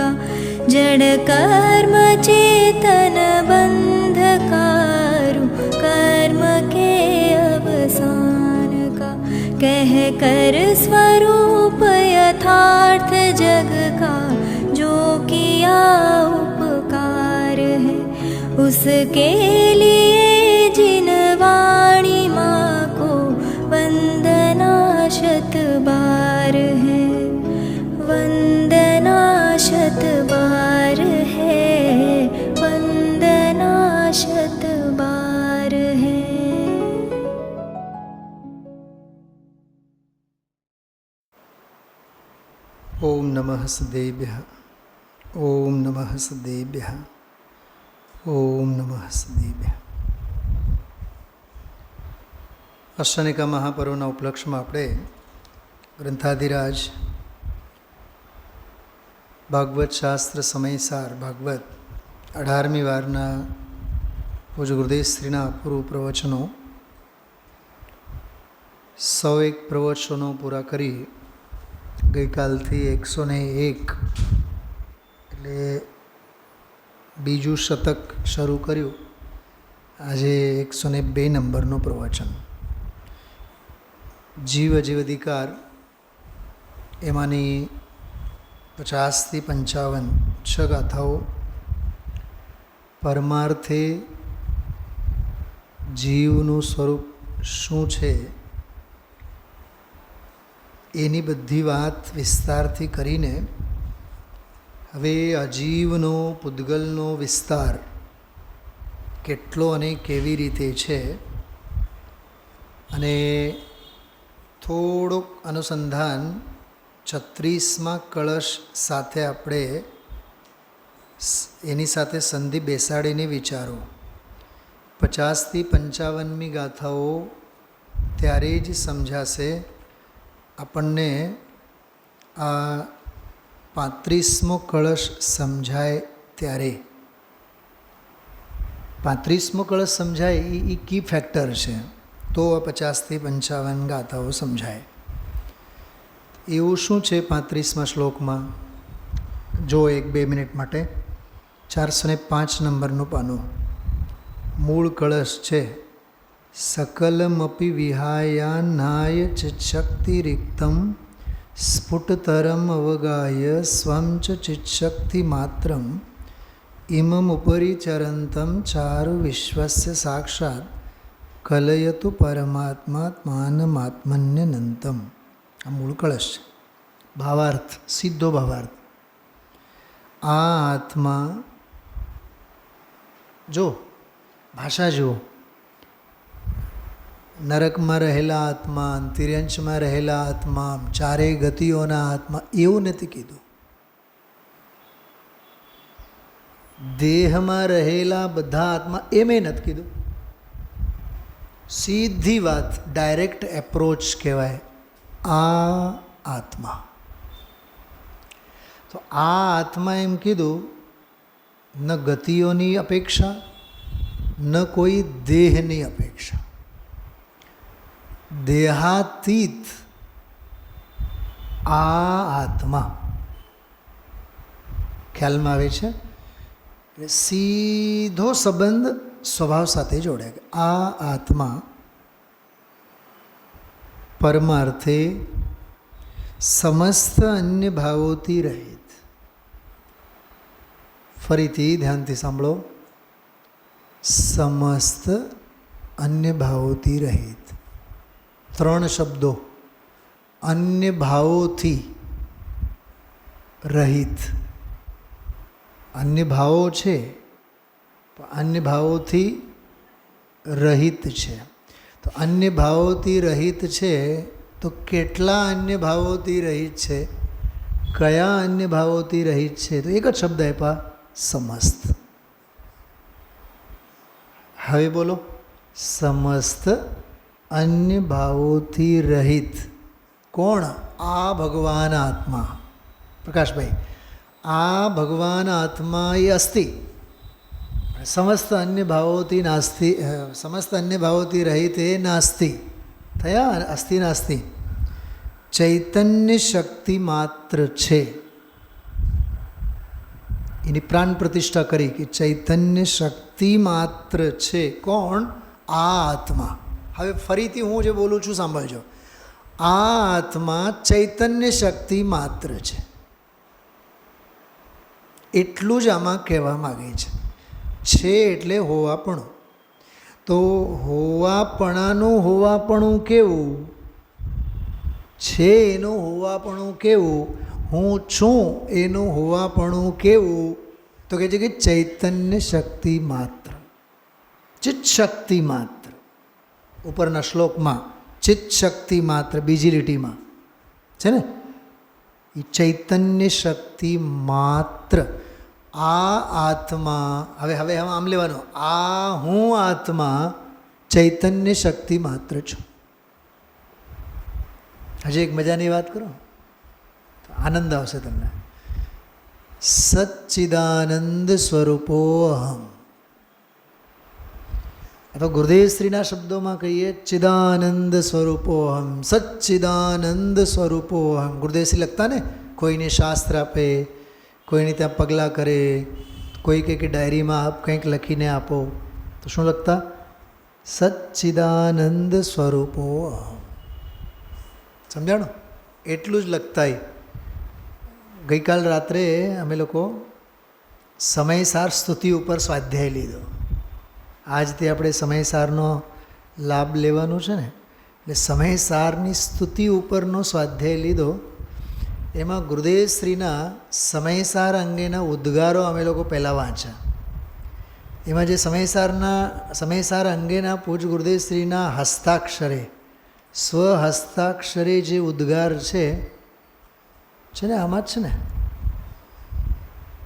का जड़ कर्म चेतन बंधकारु कर्म के अवसान का कह कर स्वरूप यथार्थ जग का जो किया उपकार है उसके लिए जिन वाणी माँ को वंदना शत बार है वंदना शत बार है वंदना शत बार है। ओम नमः सदेभ्यः ओम नमः सदेभ्यः ओम नमः सदेभ्यः। અષ્ટનિકા મહાપર્વના ઉપલક્ષમાં આપણે ગ્રંથાધિરાજ ભાગવત શાસ્ત્ર સમયસાર ભાગવત 18મી વારના પૂજ્ય ગુરુદેવશ્રીના અપૂર્વ પ્રવચનો 101 પ્રવચનો પૂરા કરી ગઈકાલથી 101 એટલે બીજું શતક શરૂ કર્યું. આજે 102 નંબરનું પ્રવચન. જીવ જીવધિકાર એમાંની 50 થી 55 6 ગાથાઓ પરમાર્થે જીવનું સ્વરૂપ શું છે એની બધી વાત વિસ્તારથી કરીને હવે અજીવનો પૂદગલનો વિસ્તાર કેટલો અને કેવી રીતે છે અને થોડુંક અનુસંધાન 36મા કળશ સાથે આપણે એની સાથે સંધિ બેસાડીને વિચારો. 50 થી 55મી ગાથાઓ ત્યારે જ સમજાશે આપણને આ 35મો કળશ સમજાય ત્યારે. 35મો કળશ સમજાય એ કી ફેક્ટર છે તો આ 50 થી 55 ગાથાઓ સમજાય. એવું શું છે 35મા શ્લોકમાં? જો 1-2 મિનિટ માટે 405 નંબરનું પાનું. મૂળ કળશ છે સકલમપી વિહાયાનાય ચિત્શક્તિરિક્તમ સ્ફુટતરમ અવગાય સ્વં ચ ચિત્શક્તિ માત્રમ ઇમમ ઉપરી ચરંતમ ચારુ વિશ્વસ્ય સાક્ષાત કલયતુ પરમાત્માત્માનમાત્મન્યનંતમ. આ મૂળ કળશ છે. ભાવાર્થ, સીધો ભાવાર્થ. આ આત્મા, જો ભાષા જુઓ, નરકમાં રહેલા આત્મા, તિર્યંશમાં રહેલા આત્મા, ચારેય ગતિઓના આત્મા, એવું નથી કીધું. દેહમાં રહેલા બધા આત્મા એમ નથી કીધું. સીધી વાત, ડાયરેક્ટ એપ્રોચ કહેવાય. આ આત્મા, તો આ આત્મા એમ કીધું, ન ગતિઓની અપેક્ષા ન કોઈ દેહની અપેક્ષા, દેહાતીત આ આત્મા. ખ્યાલમાં આવે છે? સીધો સંબંધ સ્વભાવ સાથે જોડે. આ આત્મા પરમાર્થે સમસ્ત અન્ય ભાવોથી રહિત. ફરીથી ધ્યાનથી સાંભળો. સમસ્ત અન્ય ભાવોથી રહિત. 3 શબ્દો. અન્ય ભાવોથી રહિત. અન્ય ભાવો છે પણ અન્ય ભાવોથી રહિત છે. તો અન્ય ભાવોથી રહિત છે તો કેટલા અન્ય ભાવોથી રહિત છે? કયા અન્ય ભાવોથી રહિત છે? તો એક જ શબ્દ આપ્યા, સમસ્ત. હવે બોલો, સમસ્ત અન્ય ભાવોથી રહિત કોણ? આ ભગવાન આત્મા. પ્રકાશભાઈ, આ ભગવાન આત્મા એ અસ્થિ. સમસ્ત અન્ય ભાવોથી નાસ્તિ, સમસ્ત અન્ય ભાવોથી રહિત એ નાસ્તિ થયા. અસ્થિ નાસ્તિ ચૈતન્ય શક્તિ માત્ર છે. એની પ્રાણ પ્રતિષ્ઠા કરી કે ચૈતન્ય શક્તિ માત્ર છે. કોણ? આ આત્મા. હવે ફરીથી હું જે બોલું છું સાંભળજો. આ આત્મા ચૈતન્ય શક્તિ માત્ર છે, એટલું જ આમાં કહેવા માગે છે એટલે હોવાપણું. તો હોવાપણાનું હોવાપણું કેવું છે, એનું હોવાપણું કેવું, હું છું એનું હોવાપણું કેવું, તો કહે છે કે ચૈતન્ય શક્તિ માત્ર, ચિત્ત શક્તિ માત્ર. ઉપરના શ્લોકમાં ચિત્ત શક્તિ માત્ર બીજી લીટીમાં છે ને, એ ચૈતન્ય શક્તિ માત્ર. આ આત્મા, હવે આમ લેવાનું, આ હું આત્મા ચૈતન્ય શક્તિ માત્ર છું. હજી એક મજાની વાત કરો, આનંદ આવશે તમને. સચ્ચિદાનંદ સ્વરૂપો અહમ. અથવા ગુરુદેવશ્રીના શબ્દોમાં કહીએ ચિદાનંદ સ્વરૂપો અહમ, સચ્ચિદાનંદ સ્વરૂપો અહમ. ગુરુદેવશ્રી લખતા ને, કોઈને શાસ્ત્ર આપે, કોઈને ત્યાં પગલાં કરે, કોઈ કહે કે ડાયરીમાં કંઈક લખીને આપો, તો શું લખતા? સચ્ચિદાનંદ સ્વરૂપો અહમ. સમજાણું? એટલું જ લખતા. ગઈકાલ રાત્રે અમે લોકો સમયસાર સ્તુતિ ઉપર સ્વાધ્યાય લીધો. આજથી આપણે સમયસારનો લાભ લેવાનો છે ને, એટલે સમયસારની સ્તુતિ ઉપરનો સ્વાધ્યાય લીધો. એમાં ગુરુદેવશ્રીના સમયસાર અંગેના ઉદ્ગારો અમે લોકો પહેલાં વાંચ્યા. એમાં જે સમયસાર અંગેના પૂજ ગુરુદેવશ્રીના હસ્તાક્ષરે, સ્વહસ્તાક્ષરે જે ઉદ્ગાર છે ને, આમાં જ છે ને.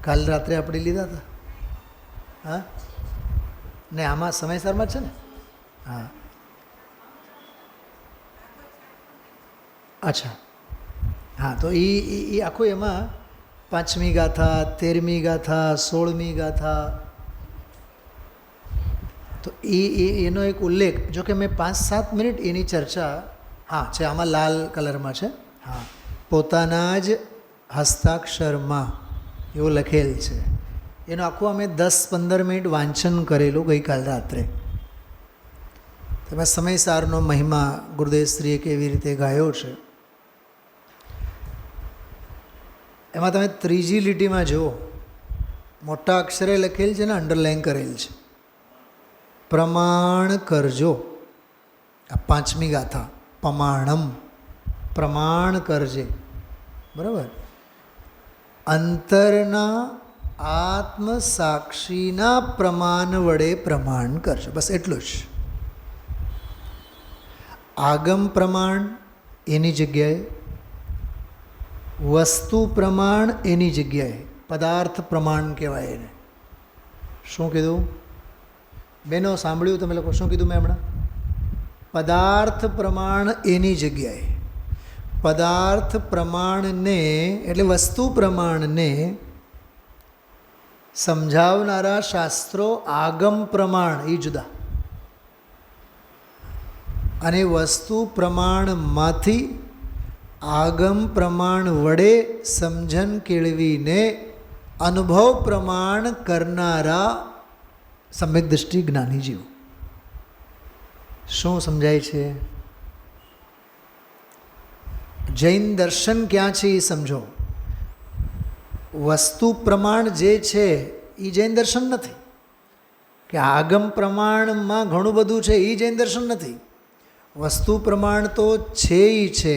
કાલ રાત્રે આપણે લીધા હતા. હા ને, આમાં સમયસારમાં જ છે ને. હા, અચ્છા. હા, તો એ આખું એમાં 5મી ગાથા, 13મી ગાથા, 16મી ગાથા, તો એનો એક ઉલ્લેખ, જો કે મેં 5-7 મિનિટ એની ચર્ચા, હા છે, આમાં લાલ કલરમાં છે. હા, પોતાના જ હસ્તાક્ષરમાં એવું લખેલ છે. એનું આખું અમે 10-15 મિનિટ વાંચન કરેલું ગઈકાલ રાત્રે. તેમાં સમયસારનો મહિમા ગુરુદેવશ્રીએ કેવી રીતે ગાયો છે. એમાં તમે ત્રીજી લીટીમાં જુઓ, મોટા અક્ષરે લખેલ છે ને, અંડરલાઈન કરેલ છે, પ્રમાણ કરજો. આ 5મી ગાથા, પ્રમાણમ, પ્રમાણ કરજે. બરાબર? અંતરના આત્મ સાક્ષીના પ્રમાણ વડે પ્રમાણ કરજો. બસ એટલું જ. આગમ પ્રમાણ એની જગ્યાએ, વસ્તુ પ્રમાણ એની જગ્યાએ, પદાર્થ પ્રમાણ કહેવાય એને. શું કીધું બેનો? સાંભળ્યું તમે લોકો? શું કીધું મેં હમણાં? પદાર્થ પ્રમાણ એની જગ્યાએ. પદાર્થ પ્રમાણને એટલે વસ્તુ પ્રમાણને સમજાવનારા શાસ્ત્રો આગમ પ્રમાણ એ જુદા, અને વસ્તુ પ્રમાણમાંથી આગમ પ્રમાણ વડે સમજણ કેળવીને અનુભવ પ્રમાણ કરનારા સમ્યક દૃષ્ટિ જ્ઞાની જીવ. શું સમજાય છે? જૈન દર્શન ક્યાં છે એ સમજો. વસ્તુ પ્રમાણ જે છે એ જૈન દર્શન નથી, કે આગમ પ્રમાણમાં ઘણું બધું છે એ જૈન દર્શન નથી. વસ્તુ પ્રમાણ તો છે એ છે.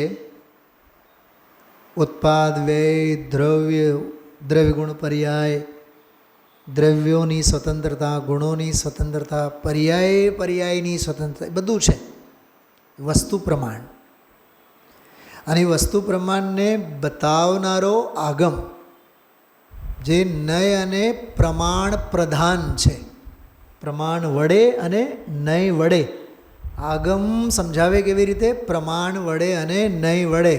ઉત્પાદ, વ્યય, દ્રવ્ય ગુણ પર્યાય, દ્રવ્યોની સ્વતંત્રતા, ગુણોની સ્વતંત્રતા, પર્યાયની સ્વતંત્રતા, બધું છે વસ્તુ પ્રમાણ. અને વસ્તુ પ્રમાણને બતાવનારો આગમ, જે નય અને પ્રમાણ પ્રધાન છે. પ્રમાણ વડે અને નય વડે. આગમ સમજાવે કેવી રીતે? પ્રમાણ વડે અને નય વડે.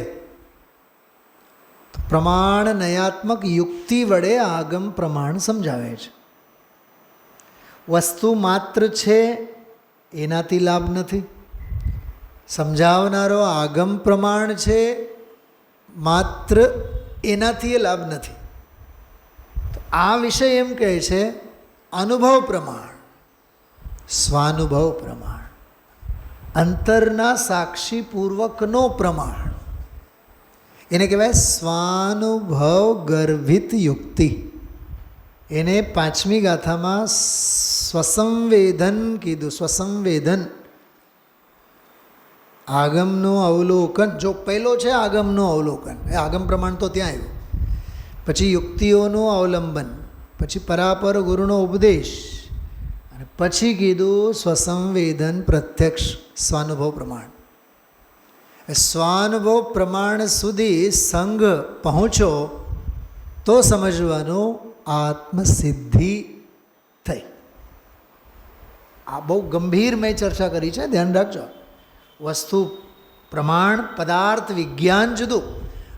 પ્રમાણ નયાત્મક યુક્તિ વડે આગમ પ્રમાણ સમજાવે છે. વસ્તુ માત્ર છે એનાથી લાભ નથી. સમજાવનારો આગમ પ્રમાણ છે માત્ર, એનાથી એ લાભ નથી. તો આ વિષય એમ કહે છે અનુભવ પ્રમાણ, સ્વાનુભવ પ્રમાણ, અંતરના સાક્ષીપૂર્વકનો પ્રમાણ. એને કહેવાય સ્વાનુભવ ગર્ભિત યુક્તિ. એને પાંચમી ગાથામાં સ્વસંવેદન કીધું. સ્વસંવેદન, આગમનું અવલોકન. જો પહેલો છે આગમનું અવલોકન, એ આગમ પ્રમાણ તો ત્યાં આવ્યું. પછી યુક્તિઓનું અવલંબન, પછી પરાપર ગુરુનો ઉપદેશ, અને પછી કીધું સ્વસંવેદન પ્રત્યક્ષ સ્વાનુભવ પ્રમાણ. સ્વાનુભવ પ્રમાણ સુધી સંઘ પહોંચો તો સમજવાનું આત્મસિદ્ધિ થઈ. આ બહુ ગંભીર મેં ચર્ચા કરી છે, ધ્યાન રાખજો. વસ્તુ પ્રમાણ પદાર્થ વિજ્ઞાન જુદું,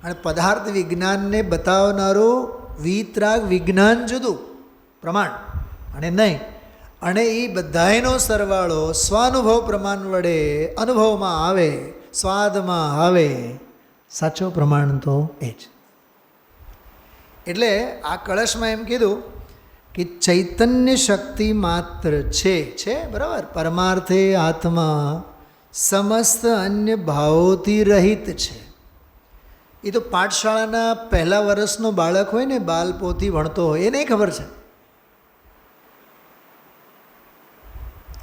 અને પદાર્થ વિજ્ઞાનને બતાવનારું વિતરાગ વિજ્ઞાન જુદું. પ્રમાણ અને નહીં, અને એ બધાયનો સરવાળો સ્વાનુભવ પ્રમાણ વડે અનુભવમાં આવે, સ્વાદમાં આવે. સાચો પ્રમાણ તો એ જ. એટલે આ કળશમાં એમ કીધું કે ચૈતન્ય શક્તિ માત્ર છે બરાબર. પરમાર્થે આત્મા સમસ્ત અન્ય ભાવોથી રહિત છે. એ તો પાઠશાળાના પહેલા વર્ષનો બાળક હોય ને, બાલપોથી ભણતો હોય, એને ખબર છે.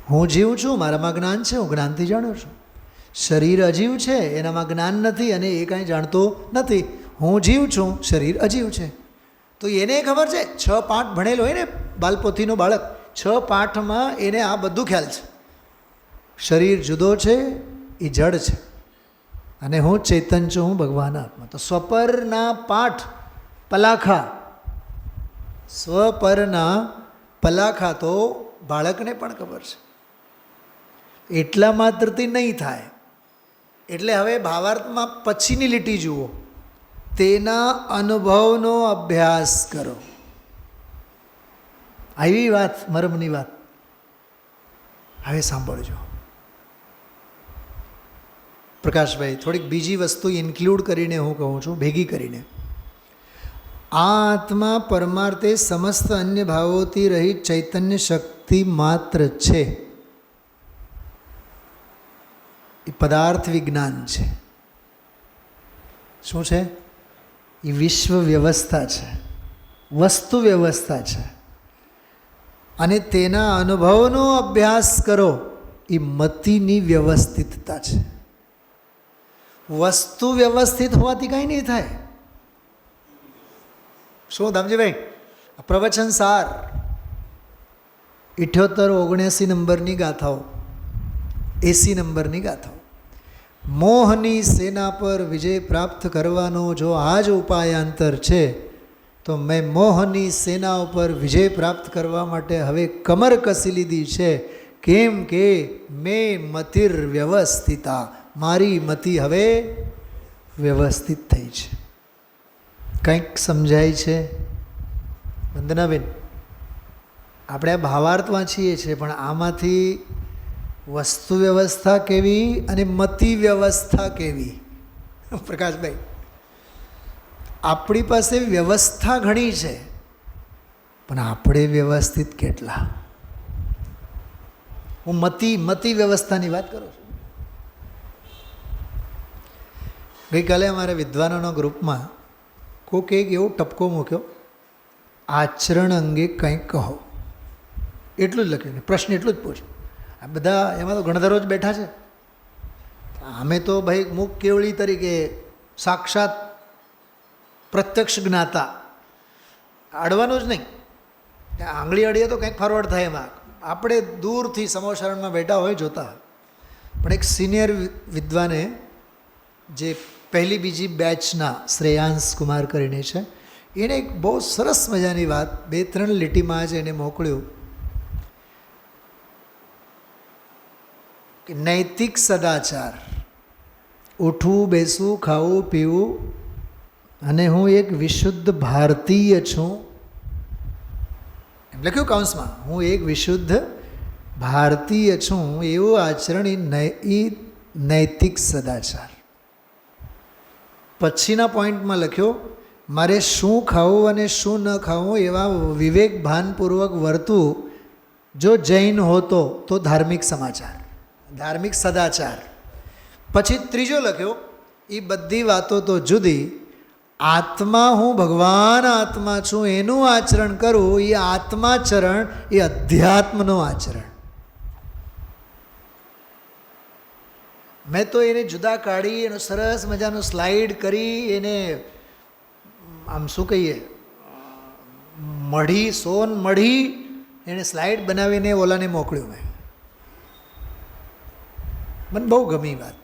હું જીવ છું, મારામાં જ્ઞાન છે, હું જ્ઞાનથી જાણું છું. શરીર અજીવ છે, એનામાં જ્ઞાન નથી અને એ કાંઈ જાણતો નથી. હું જીવ છું, શરીર અજીવ છે. તો એને ખબર છે. 6 પાઠ ભણેલો હોય ને બાલપોથીનો બાળક, 6 પાઠમાં એને આ બધું ખ્યાલ છે. શરીર જુદો છે, એ જડ છે, અને હું ચેતન છું, હું ભગવાન આત્મા. તો સ્વપરના પાઠ પલાખા, સ્વપરના પલાખા તો બાળકને પણ ખબર છે. એટલા માત્રથી નહીં થાય. એટલે હવે ભાવાર્થમાં પછીની લીટી જુઓ. તેના અનુભવનો અભ્યાસ કરો. આવી વાત, મર્મની વાત. હવે સાંભળજો પ્રકાશભાઈ, થોડીક બીજી વસ્તુ ઇન્ક્લુડ કરીને હું કહું છું, ભેગી કરીને. આ આત્મા પરમાર્થે સમસ્ત અન્ય ભાવોથી રહિત ચૈતન્ય શક્તિ માત્ર છે. એ પદાર્થ વિજ્ઞાન છે. શું છે? એ વિશ્વ વ્યવસ્થા છે, વસ્તુ વ્યવસ્થા છે. અને તેના અનુભવનો અભ્યાસ કરો, એ મતિની વ્યવસ્થિતતા છે. વસ્તુ વ્યવસ્થિત હોવાથી કંઈ નહીં થાય. શું દામજીભાઈ? પ્રવચન સાર 78-79 નંબરની ગાથાઓ, 80 નંબરની ગાથાઓ. મોહની સેના પર વિજય પ્રાપ્ત કરવાનો જો આ જ ઉપાયાંતર છે, તો મેં મોહની સેના ઉપર વિજય પ્રાપ્ત કરવા માટે હવે કમર કસી લીધી છે. કેમ કે મેં મતિર વ્યવસ્થિતા, મારી મતિ હવે વ્યવસ્થિત થઈ છે. કંઈક સમજાય છે વંદનાબેન? આપણે આ ભાવાર્થ વાંચીએ છીએ, પણ આમાંથી વસ્તુ વ્યવસ્થા કેવી અને મતિ વ્યવસ્થા કેવી? પ્રકાશભાઈ, આપણી પાસે વ્યવસ્થા ઘણી છે, પણ આપણે વ્યવસ્થિત કેટલા? હું મતિ વ્યવસ્થાની વાત કરું છું. ગઈકાલે અમારા વિદ્વાનોના ગ્રુપમાં કોઈક એક એવો ટપકો મૂક્યો, આચરણ અંગે કંઈક કહો. એટલું જ લખ્યું, પ્રશ્ન એટલું જ પૂછ્યું. આ બધા એમાં તો ગણધરો જ બેઠા છે. અમે તો ભાઈ મુખ કેવળી તરીકે સાક્ષાત પ્રત્યક્ષ જ્ઞાતા, અડવાનું જ નહીં. આંગળી અડીએ તો કંઈક ફોરવર્ડ થાય એમાં. આપણે દૂરથી સમોસરણમાં બેઠા હોય જોતા. પણ એક સિનિયર વિદ્વાને, જે પહેલી બીજી બેચના શ્રેયાંશ કુમાર કરીને છે, એણે એક બહુ સરસ મજાની વાત 2-3 લીટીમાં જ એને મોકલ્યું કે નૈતિક સદાચાર, ઉઠવું, બેસવું, ખાવું, પીવું, અને હું એક વિશુદ્ધ ભારતીય છું. એમ લખ્યું કૌંસમાં, હું એક વિશુદ્ધ ભારતીય છું, એવું આચરણ એ નૈતિક સદાચાર. પછીના પોઈન્ટમાં લખ્યો મારે શું ખાવું અને શું ન ખાવું એવા વિવેક ભાનપૂર્વક વર્તું જો જૈન હોતો તો ધાર્મિક સમાચાર, ધાર્મિક સદાચાર. પછી ત્રીજો લખ્યો, એ બધી વાતો તો જુદી, આત્મા હું ભગવાન આત્મા છું એનું આચરણ કરું, એ આત્માચરણ, એ અધ્યાત્મનું આચરણ. મેં તો એને જુદા કાઢી, એનો સરસ મજાનું સ્લાઇડ કરી, એને આમ શું કહીએ, મઢી, સોન મઢી, એને સ્લાઇડ બનાવીને ઓલાને મોકલ્યું. મને બહુ ગમી વાત.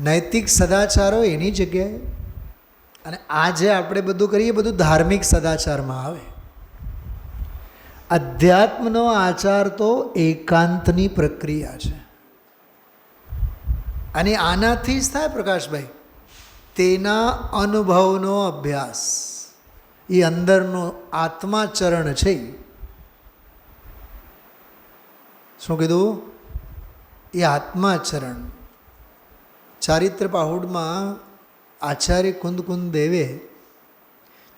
નૈતિક સદાચારો એની જગ્યાએ, અને આજે આપણે બધું કરીએ બધું ધાર્મિક સદાચારમાં આવે. અધ્યાત્મનો આચાર તો એકાંતની પ્રક્રિયા છે, અને આનાથી જ થાય પ્રકાશભાઈ, તેના અનુભવનો અભ્યાસ, એ અંદરનો આત્માચરણ છે. શું કીધું? એ આત્માચરણ. ચારિત્ર પાહુડમાં આચાર્ય કુંદકુંદ દેવે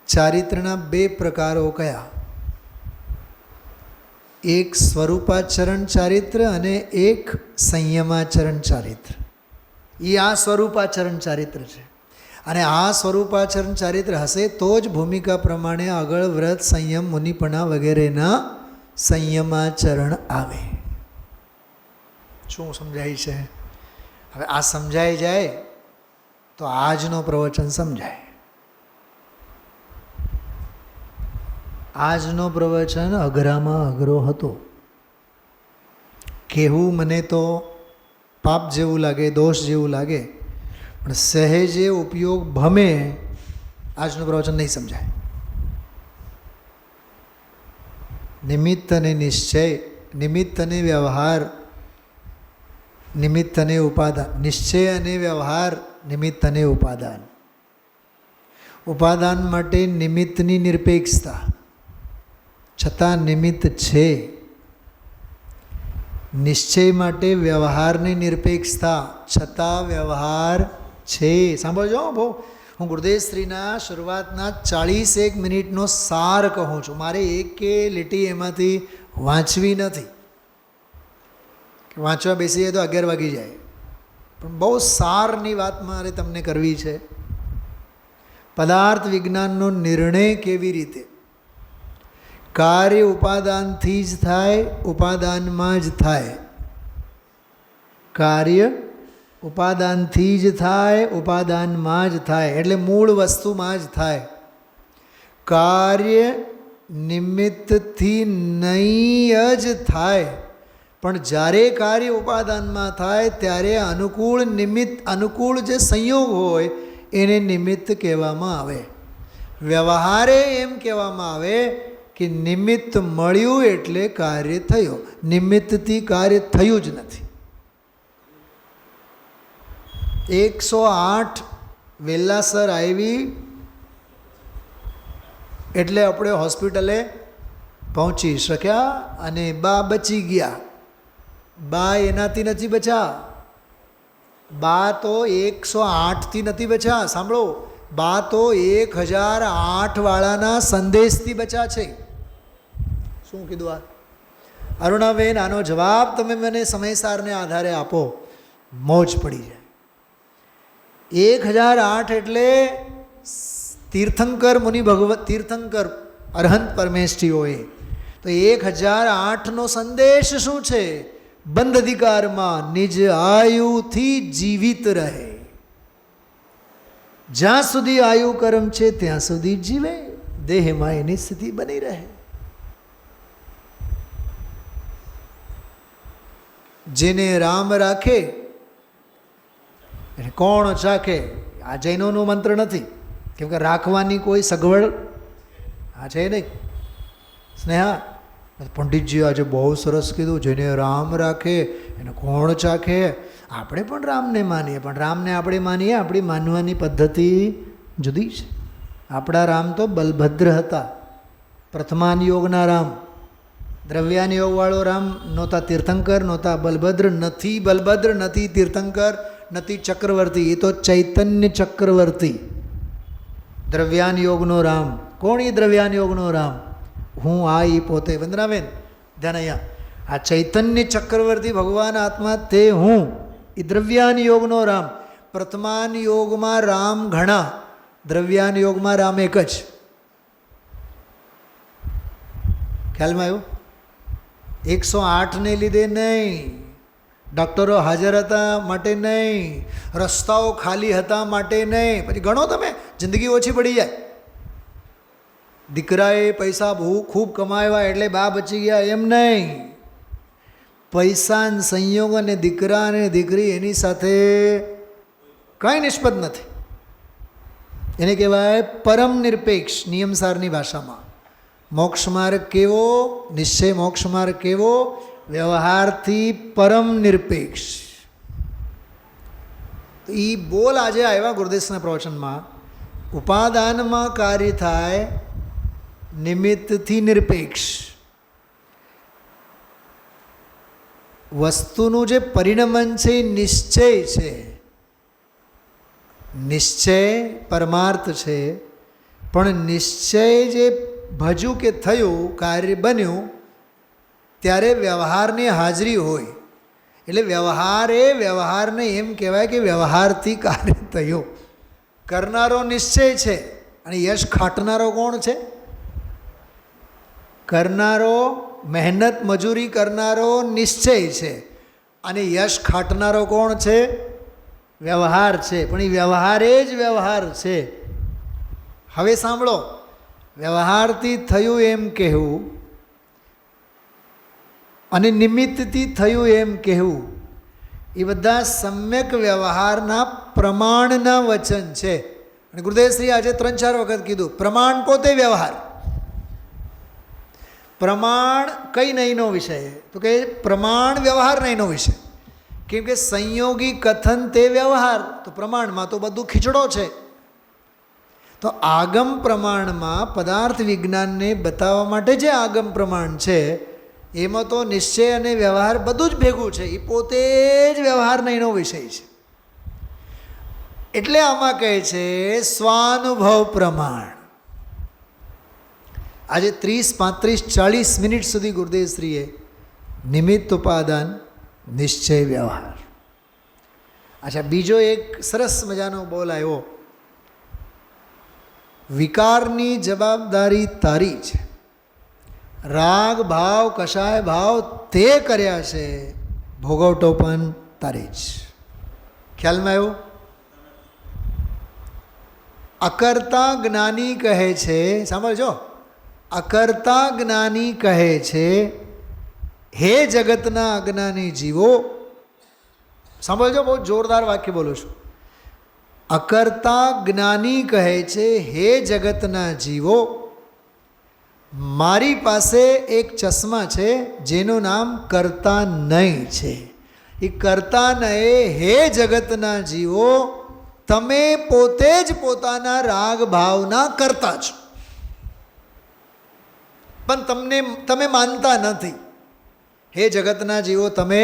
ચારિત્રના 2 પ્રકારો કયા? એક સ્વરૂપાચરણ ચારિત્ર અને એક સંયમાચરણ ચારિત્ર. એ આ સ્વરૂપાચરણ ચારિત્ર છે, અને આ સ્વરૂપાચરણ ચારિત્ર હશે તો જ ભૂમિકા પ્રમાણે આગળ વ્રત, સંયમ, મુનિપણા વગેરેના સંયમાચરણ આવે. શું સમજાય છે? હવે આ સમજાઈ જાય તો આજનો પ્રવચન સમજાય. આજનો પ્રવચન અઘરામાં અઘરો હતો. કહેવું મને તો પાપ જેવું લાગે, દોષ જેવું લાગે, પણ સહેજે ઉપયોગ ભમે આજનું પ્રવચન નહીં સમજાય. નિમિત્ત અને નિશ્ચય, નિમિત્ત અને વ્યવહાર, નિમિત્ત અને ઉપાદાન, નિશ્ચય અને વ્યવહાર, નિમિત્ત અને ઉપાદાન. ઉપાદાન માટે નિમિત્તની નિરપેક્ષતા, છતાં નિમિત્ત છે. નિશ્ચય માટે વ્યવહારની નિરપેક્ષતા, છતાં વ્યવહાર છે. સાંભળજો બહુ, હું ગુરુદેવ શ્રીના શરૂઆતના 41 મિનિટનો સાર કહું છું. મારે એકે લીટી એમાંથી વાંચવી નથી. વાંચવા બેસીએ તો 11 વાગી જાય, પણ બહુ સારની વાત મારે તમને કરવી છે. પદાર્થ વિજ્ઞાનનો નિર્ણય કેવી રીતે? કાર્ય ઉપાદાનથી જ થાય, ઉપાદાનમાં જ થાય. કાર્ય ઉપાદાનથી જ થાય, ઉપાદાનમાં જ થાય, એટલે મૂળ વસ્તુમાં જ થાય. કાર્ય નિમિત્તથી નહીં જ થાય, પણ જ્યારે કાર્ય ઉપાદાનમાં થાય ત્યારે અનુકૂળ નિમિત્ત, અનુકૂળ જે સંયોગ હોય એને નિમિત્ત કહેવામાં આવે. વ્યવહારે એમ કહેવામાં આવે કે નિમિત્ત મળ્યું એટલે કાર્ય થયું, નિમિત્તથી કાર્ય થયું જ નથી. 108 વેલાસર આવી એટલે આપણે હોસ્પિટલે પહોંચી શક્યા, અને બા બચી ગયા. બા એનાથી નથી બચ્યા, બા તો 108થી નથી બચ્યા. સાંભળો, બા તો 1008 વાળાના સંદેશથી બચ્યા છે. શું કીધું આ? અરુણાબેન, આનો જવાબ તમે મને સમયસારને આધારે આપો, મોજ પડી જાય. 1008 એટલે તીર્થંકર મુનિ ભગવત, તીર્થંકર અરહંત પરમેષ્ઠીઓએ. તો 1008નો સંદેશ શું છે? બંધ અધિકારમાં નિજ આયુથી જીવિત રહે. જ્યાં સુધી આયુ કર્મ છે ત્યાં સુધી જીવે, દેહમાં એની સ્થિતિ બની રહે. જેને રામ રાખે એને કોણ ચાખે? આ જૈનોનો મંત્ર નથી, કેમ કે રાખવાની કોઈ સગવડ આ છે નહીં. સ્નેહા, પંડિતજી આજે બહુ સરસ કીધું, જેને રામ રાખે એને કોણ ચાખે. આપણે પણ રામને માનીએ, પણ રામને આપણે માનીએ, આપણી માનવાની પદ્ધતિ જુદી છે. આપણા રામ તો બલભદ્ર હતા, પ્રથમાન યોગના રામ. દ્રવ્યાન યોગવાળો રામ નહોતા, તીર્થંકર નહોતા. બલભદ્ર નથી, બલભદ્ર નથી તીર્થંકર, નથી ચક્રવર્તી, એ તો ચૈતન્ય ચક્રવર્તી. દ્રવ્યાન યોગનો રામ. કોણ એ દ્રવ્યાન યોગનો રામ? હું આ એ પોતે. વંદનાબેન ધ્યાન અહીંયા. આ ચૈતન્ય ચક્રવર્તી ભગવાન આત્મા તે હું, એ દ્રવ્યાન યોગનો રામ. પ્રથમાન યોગમાં રામ ઘણા, દ્રવ્યાન યોગમાં રામ એક જ. ખ્યાલમાં આવ્યું? 108ને લીધે નહીં, ડૉક્ટરો હાજર હતા માટે નહીં, રસ્તાઓ ખાલી હતા માટે નહીં. પછી ગણો તમે, જિંદગી ઓછી પડી જાય. દીકરાએ પૈસા બહુ ખૂબ કમાવ્યા એટલે બા બચી ગયા એમ નહીં. પૈસા સંયોગ અને દીકરા અને દીકરી એની સાથે કંઈ નિષ્પદ નથી. એને કહેવાય પરમ નિરપેક્ષ. નિયમસારની ભાષામાં મોક્ષ માર્ગ કેવો, નિશ્ચય મોક્ષ માર્ગ કેવો? વ્યવહારથી પરમ નિરપેક્ષ. તો એ બોલ આજે આવ્યા ગુરુદેવના પ્રવચનમાં. ઉપાદાનમાં કાર્ય થાય, નિમિત્તથી નિરપેક્ષ. વસ્તુનું જે પરિણમન છે એ નિશ્ચય છે. નિશ્ચય પરમાર્થ છે, પણ નિશ્ચય જે ભજ્યું કે થયું, કાર્ય બન્યું, ત્યારે વ્યવહારની હાજરી હોય. એટલે વ્યવહારને એમ કહેવાય કે વ્યવહારથી કાર્ય થયું. કરનારો નિશ્ચય છે અને યશ ખાટનારો કોણ છે? કરનારો, મહેનત મજૂરી કરનારો નિશ્ચય છે અને યશ ખાટનારો કોણ છે? વ્યવહાર છે. પણ એ વ્યવહારે જ વ્યવહાર છે. હવે સાંભળો, વ્યવહારથી થયું એમ કહેવું અને નિમિત્તથી થયું એમ કહેવું એ બધા સમ્યક વ્યવહારના પ્રમાણના વચન છે. અને ગુરુદેવશ્રી આજે 3-4 વખત કીધું, પ્રમાણ પોતે વ્યવહાર. પ્રમાણ કઈ નહીંનો વિષય? તો કે પ્રમાણ વ્યવહાર નહીંનો વિષય. કેમ કે સંયોગી કથન તે વ્યવહાર, તો પ્રમાણમાં તો બધું ખીચડો છે. તો આગમ પ્રમાણમાં પદાર્થ વિજ્ઞાનને બતાવવા માટે જે આગમ પ્રમાણ છે એમાં તો નિશ્ચય અને વ્યવહાર બધું જ ભેગું છે. એ પોતે જ વ્યવહાર નહીંનો વિષય છે. એટલે આમાં કહે છે સ્વાનુભવ પ્રમાણ. આજે 30, 35, 40 મિનિટ સુધી ગુરુદેવશ્રીએ નિમિત્ત ઉપાદાન નિશ્ચય વ્યવહાર. અચ્છા, બીજો એક સરસ મજાનો બોલ આવ્યો, વિકારની જવાબદારી તારી છે, રાગ ભાવ કશાય ભાવ તે કર્યા છે, ભોગવટો પણ તારી જ. ખ્યાલમાં આવ્યું? અકર્તા જ્ઞાની કહે છે, સાંભળજો, અકર્તા જ્ઞાની કહે છે, હે જગતના અજ્ઞાની જીવો. સાંભળજો, બહુ જોરદાર વાક્ય બોલું છું. અકર્તા જ્ઞાની કહે છે, હે જગતના જીવો, મારી પાસે એક ચશ્મા છે જેનું નામ કરતા નહીં છે. એ કરતા નહીં, હે જગતના જીવો, તમે પોતે જ પોતાના રાગ ભાવના કરતા છો, પણ તમે માનતા નથી. હે જગતના જીવો, તમે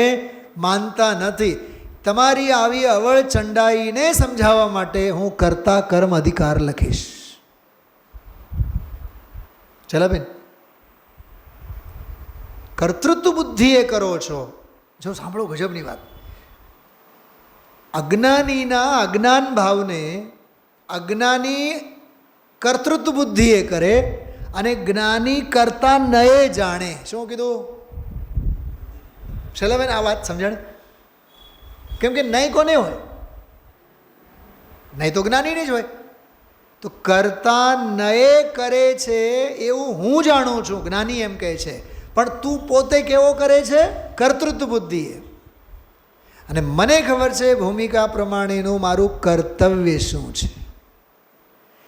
માનતા નથી. તમારી આવી અવળ ચંડાઈને સમજાવવા માટે હું કરતા કર્મ અધિકાર લખીશ. ચલા બેન, કર્તૃત્વ બુદ્ધિ એ કરો છો. જો સાંભળો, ગજબની વાત. અજ્ઞાનીના અજ્ઞાન ભાવને અજ્ઞાની કર્તૃત્વ બુદ્ધિ એ કરે અને જ્ઞાની કરતા નયે જાણે. શું કીધું? ચલા બેન, આ વાત સમજણ. કેમ કે નહીં કોને હોય? નહીં તો જ્ઞાનીની જ હોય. તો કરતા નયે કરે છે એવું હું જાણું છું, જ્ઞાની એમ કહે છે. પણ તું પોતે કેવો કરે છે? કર્તૃત્વ બુદ્ધિએ. અને મને ખબર છે ભૂમિકા પ્રમાણેનું મારું કર્તવ્ય શું છે.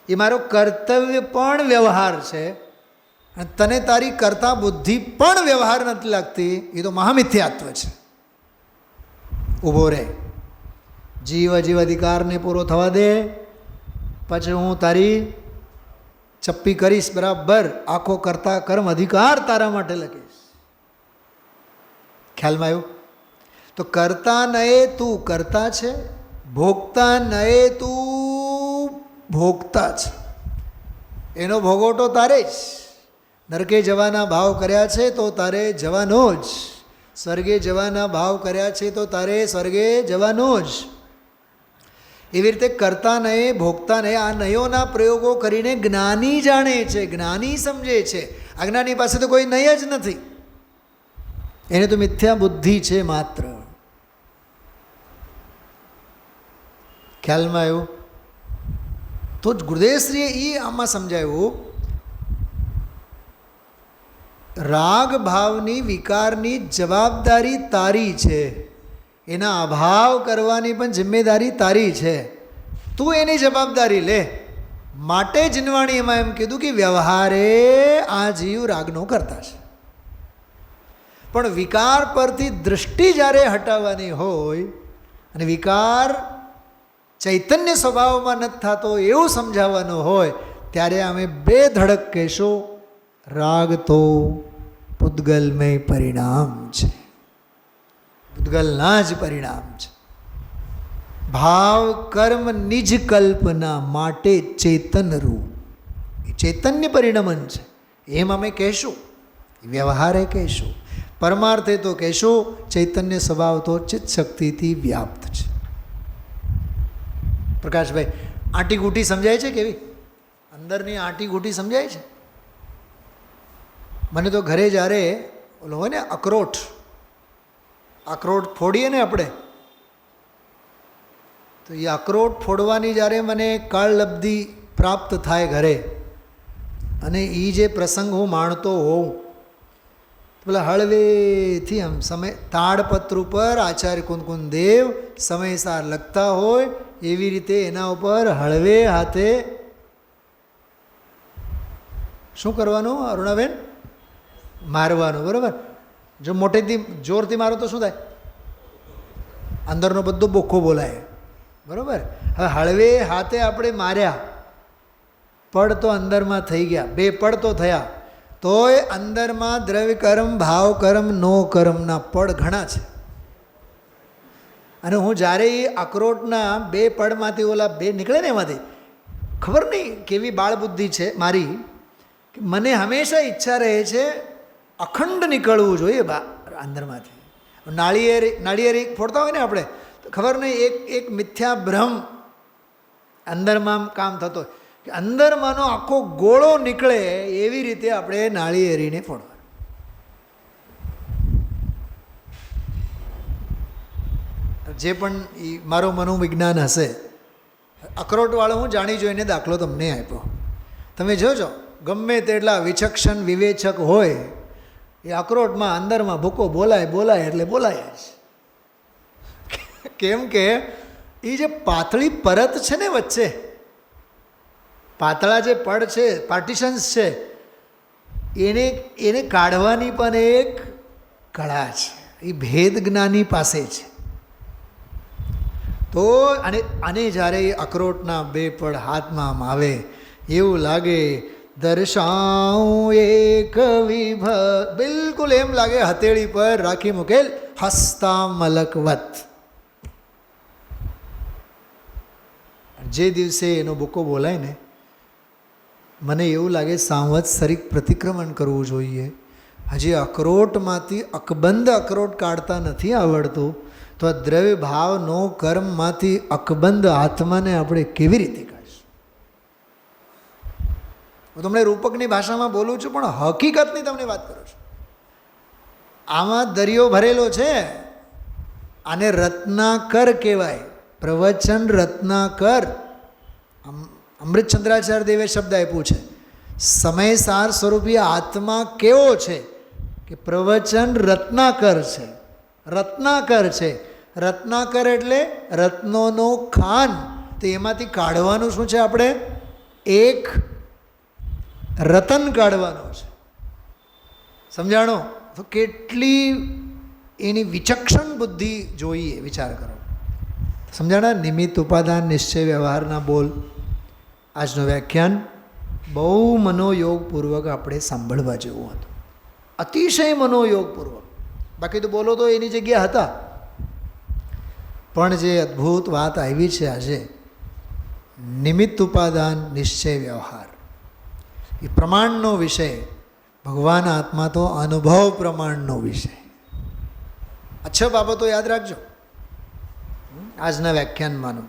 એ મારું કર્તવ્ય પણ વ્યવહાર છે અને તને તારી કરતા બુદ્ધિ પણ વ્યવહાર નથી લાગતી. એ તો મહામિથ્યાત્વ છે. ઊભો રહે, જીવ અધિકારને પૂરો થવા દે, પછી હું તારી ચપ્પી કરીશ બરાબર. આખો કરતા કર્મ અધિકાર તારા માટે લખીશ. ખ્યાલમાં આવ્યું? તો કરતા નયે તું કરતા છે, ભોગતા નયે તું ભોગતા છે. એનો ભોગવટો તારે જ. નરકે જવાના ભાવ કર્યા છે તો તારે જવાનો જ. સ્વર્ગે જવાના ભાવ કર્યા છે તો તારે સ્વર્ગે જવાનો જ. એવી રીતે કરતા નહીં, ભોગતા નહીં, આ નયોના પ્રયોગો કરીને જ્ઞાની જાણે છે, જ્ઞાની સમજે છે. અજ્ઞાની પાસે તો કોઈ નય જ નથી, એને તો મિથ્યા બુદ્ધિ છે માત્ર. ખ્યાલમાં આવ્યું? તો જ ગુરુદેવશ્રીએ એ આમાં સમજાવ્યું, રાગ ભાવની વિકારની જવાબદારી તારી છે, એના અભાવ કરવાની પણ જિમ્મેદારી તારી છે. તું એની જવાબદારી લે. માટે જીનવાણી એમાં એમ કીધું કે વ્યવહારે આ જીવ રાગનો કરતા છે, પણ વિકાર પરથી દૃષ્ટિ જ્યારે હટાવવાની હોય અને વિકાર ચૈતન્ય સ્વભાવમાં નથી થતો એવું સમજાવવાનું હોય, ત્યારે અમે બે ધડક કહેશો, રાગ તો પૂતગલમય પરિણામ છે, પૂતગલના જ પરિણામ છે. ભાવ કર્મ નિજ કલ્પના માટે ચેતન રૂપ, એ ચૈતન્ય પરિણમન છે. એમ અમે કહેશું, વ્યવહારે કહેશું. પરમાર્થે તો કહેશું ચૈતન્ય સ્વભાવ તો ચિત્ત શક્તિથી વ્યાપ્ત છે. પ્રકાશભાઈ, આંટી ગૂંટી સમજાય છે કેવી? અંદરની આંટી ગૂંટી સમજાય છે? મને તો ઘરે જ્યારે ઓલો હોય ને અખરોટ ફોડીએ ને આપણે, તો એ અખરોટ ફોડવાની જ્યારે મને કાળલબ્ધિ પ્રાપ્ત થાય ઘરે, અને એ જે પ્રસંગ હું માણતો હોઉં, તો પેલા હળવેથી આમ સમય તાડપત્ર ઉપર આચાર્ય કુંદકુંદ દેવ સમયસાર લખતા હોય એવી રીતે એના ઉપર હળવે હાથે શું કરવાનું અરુણાબેન? મારવાનું. બરાબર? જો મોટેથી જોરથી મારો તો શું થાય? અંદરનો બધો બોખો બોલાય. બરાબર? હવે હળવે હાથે આપણે માર્યા, પડ તો અંદરમાં થઈ ગયા, બે પડ તો થયા, તોય અંદરમાં દ્રવ્ય કર્મ, ભાવ કર્મ, નો કર્મના પડ ઘણા છે. અને હું જ્યારે એ અખરોટના બે પડમાંથી ઓલા બે નીકળે ને એમાંથી, ખબર નહીં કેવી બાળબુદ્ધિ છે મારી, કે મને હંમેશા ઈચ્છા રહે છે અખંડ નીકળવું જોઈએ અંદરમાંથી. નાળિયેર ફોડતા હોય ને આપણે, તો ખબર નહીં એક મિથ્યા ભ્રમ અંદરમાં કામ થતો હોય કે અંદરમાંનો આખો ગોળો નીકળે એવી રીતે આપણે નાળિયેરીને ફોડવા. જે પણ એ મારો મનોવિજ્ઞાન હશે, અખરોટવાળો હું જાણી જોઈને દાખલો તમને આપ્યો. તમે જોજો ગમે તેટલા વિચક્ષણ વિવેચક હોય, એ અખરોટમાં અંદરમાં ભૂકો બોલાય એટલે બોલાય જ. કેમ કે એ જે પાતળી પરત છે ને વચ્ચે, પાતળા જે પડ છે, પાર્ટિશન્સ છે, એને કાઢવાની પણ એક કળા છે. એ ભેદ જ્ઞાની પાસે છે. તો આને જ્યારે એ અખરોટના બે પડ હાથમાં આવે એવું લાગે દર્શાઉં એક વિભ, બિલકુલ એમ લાગે હથેળી પર રાખી મૂકેલ હસ્તા મલકવત. જે દિવસે એનો બુકો બોલાય ને, મને એવું લાગે સાંવત્સરિક પ્રતિક્રમણ કરવું જોઈએ. હજી અખરોટમાંથી અકબંધ અખરોટ કાઢતા નથી આવડતું, તો આ દ્રવ્ય ભાવનો કર્મમાંથી અકબંધ આત્માને આપણે કેવી રીતે કાઢીશું? હું તમને રૂપકની ભાષામાં બોલું છું, પણ હકીકતની તમને વાત કરું છું. આમાં દરિયો ભરેલો છે. આને રત્નાકર કહેવાય, પ્રવચન રત્નાકર. અમૃતચંદ્રાચાર્ય દેવે શબ્દ આપ્યું છે. સમયસાર સ્વરૂપી આત્મા કેવો છે? કે પ્રવચન રત્નાકર છે. રત્નાકર છે. રત્નાકર એટલે રત્નોનો ખાન. તો એમાંથી કાઢવાનું શું છે? આપણે એક રતન કાઢવાનો છે. સમજાણો? તો કેટલી એની વિચક્ષણ બુદ્ધિ જોઈએ, વિચાર કરો. સમજાણા? નિમિત્ત, ઉપાદાન, નિશ્ચય, વ્યવહારના બોલ. આજનું વ્યાખ્યાન બહુ મનોયોગપૂર્વક આપણે સાંભળવા જેવું હતું, અતિશય મનોયોગપૂર્વક. બાકી તો બોલો તો એની જગ્યા હતા, પણ જે અદ્ભુત વાત આવી છે આજે, નિમિત્ત, ઉપાદાન, નિશ્ચય, વ્યવહાર, એ પ્રમાણનો વિષય, ભગવાન આત્મા તો અનુભવ પ્રમાણનો વિષય. આ 6 બાબતો યાદ રાખજો આજના વ્યાખ્યાનમાંનો.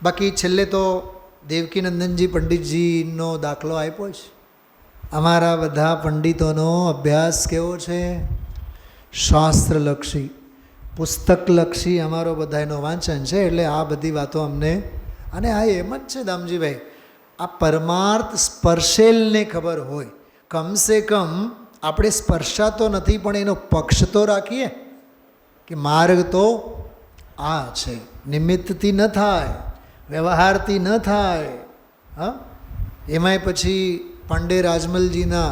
બાકી છેલ્લે તો દેવકીનંદનજી પંડિતજીનો દાખલો આપ્યો છે. અમારા બધા પંડિતોનો અભ્યાસ કેવો છે? શાસ્ત્રલક્ષી, પુસ્તકલક્ષી અમારો બધાનો વાંચન છે. એટલે આ બધી વાતો અમને, અને આ એમ જ છે દામજીભાઈ, આ પરમાર્થ સ્પર્શેલને ખબર હોય. કમસે કમ આપણે સ્પર્શાતો નથી પણ એનો પક્ષ તો રાખીએ કે માર્ગ તો આ છે. નિમિત્તથી ન થાય, વ્યવહારથી ન થાય. હા, એમાંય પછી પાંડે રાજમલજીના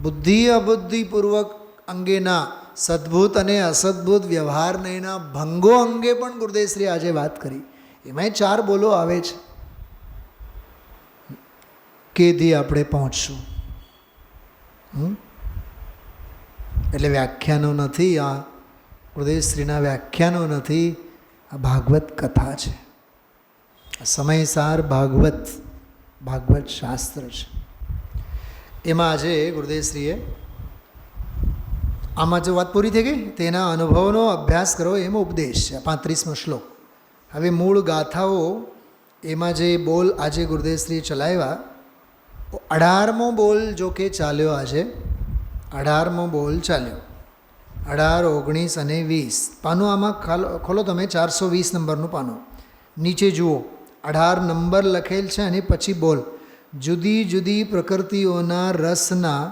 બુદ્ધિ અબુદ્ધિપૂર્વક અંગેના સદ્ભૂત અને અસદ્ભૂત વ્યવહારના ભંગો અંગે પણ ગુરુદેવશ્રી આજે વાત કરી. એમાંય 4 બોલો આવે છે. કેદી આપણે પહોંચશું? એટલે વ્યાખ્યાનો નથી, આ ગુરુદેવશ્રીના વ્યાખ્યાનો નથી, આ ભાગવત કથા છે. સમયસાર ભાગવત શાસ્ત્ર છે. એમાં આજે ગુરુદેવશ્રીએ આમાં જો વાત પૂરી થઈ ગઈ, તેના અનુભવનો અભ્યાસ કરો એમ ઉપદેશ છે. 35મો શ્લોક. હવે મૂળ ગાથાઓ એમાં જે બોલ આજે ગુરુદેવશ્રીએ ચલાવ્યા, 18મો બોલ જો કે ચાલ્યો આજે, 18મો બોલ ચાલ્યો. 18, 19 અને 20 પાનું આમાં ખોલો તમે, 420 નંબરનું પાનું. નીચે જુઓ, 18 નંબર લખેલ છે અને પછી બોલ. જુદી જુદી પ્રકૃતિઓના રસના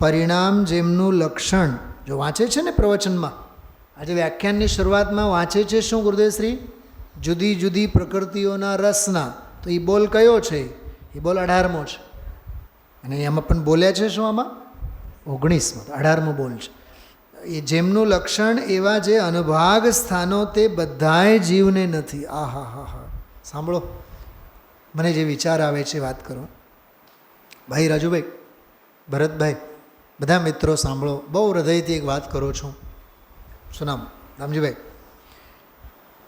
પરિણામ જેમનું લક્ષણ, જો વાંચે છે ને પ્રવચનમાં, આજે વ્યાખ્યાનની શરૂઆતમાં વાંચે છે શું ગુરુદેવશ્રી? જુદી જુદી પ્રકૃતિઓના રસના. તો એ બોલ કયો છે? એ બોલ 18મો છે. અને એમાં પણ બોલ્યા છે શું? આમાં 19મો, 18મો બોલ છે. એ જેમનું લક્ષણ એવા જે અનુભાગ સ્થાનો તે બધાય જીવને નથી. આ હા હા હા, સાંભળો, મને જે વિચાર આવે છે વાત કરો. ભાઈ રાજુભાઈ, ભરતભાઈ, બધા મિત્રો સાંભળો, બહુ હૃદયથી એક વાત કરું છું. શું નામ? રામજીભાઈ.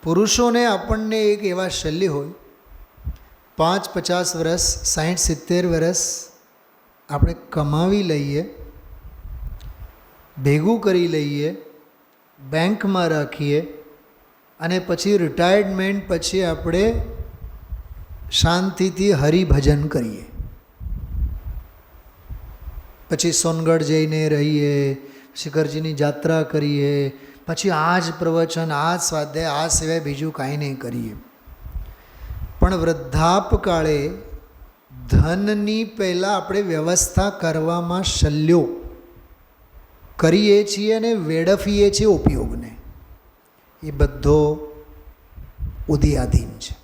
પુરુષોને આપણને એક એવા શલ્ય હોય, 5-50 વર્ષ, 60-70 વર્ષ આપણે કમાવી લઈએ, ભેગું કરી લઈએ, બેંકમાં રાખીએ, અને પછી રિટાયર્ડમેન્ટ પછી આપણે શાંતિથી હરિભજન કરીએ. પછી સોનગઢ જઈને રહીએ, શિખરજીની જાત્રા કરીએ, પછી આ જ પ્રવચન, આ જ સ્વાધ્યાય, આ સિવાય બીજું કાંઈ નહીં કરીએ. પણ વૃદ્ધાપકાળે ધનની પહેલાં આપણે વ્યવસ્થા કરવામાં શલ્યો કરીએ છીએ અને વેડફીએ છીએ ઉપયોગને. એ બધો ઉદયાધીન છે,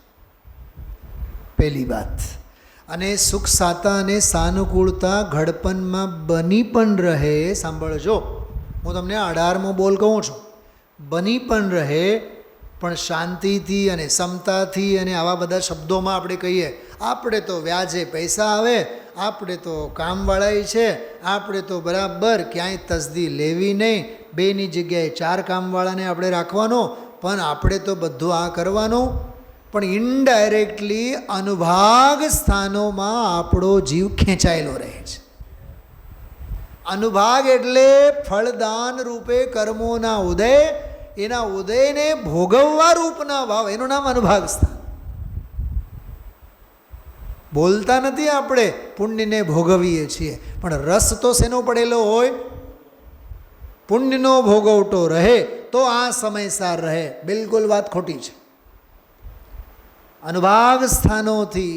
પહેલી વાત. અને સુખ સાતા અને સાનુકૂળતા ઘડપણમાં બની પણ રહે. સાંભળજો, હું તમને 18મો બોલ કહું છું. બની પણ રહે, પણ શાંતિથી અને સમતાથી અને આવા બધા શબ્દોમાં આપણે કહીએ, આપણે તો વ્યાજે પૈસા આવે, આપણે તો કામવાળા છે, આપણે તો બરાબર ક્યાંય તસદી લેવી નહીં, 2ની જગ્યાએ 4 કામવાળાને આપણે રાખવાનો, પણ આપણે તો બધું આ કરવાનું. પણ ઇનડાયરેક્ટલી અનુભાગ સ્થાનોમાં આપણો જીવ ખેંચાયેલો રહે છે. અનુભાગ એટલે ફળદાન રૂપે કર્મોના ઉદય, એના ઉદયને ભોગવવા રૂપના ભાવ, એનું નામ અનુભાગ સ્થાન. બોલતા નથી આપણે, પુણ્યને ભોગવીએ છીએ, પણ રસ તો શેનો પડેલો હોય? પુણ્યનો ભોગવટો રહે તો આ સમયસાર રહે. બિલકુલ વાત ખોટી છે. અનુભાગ સ્થાનોથી,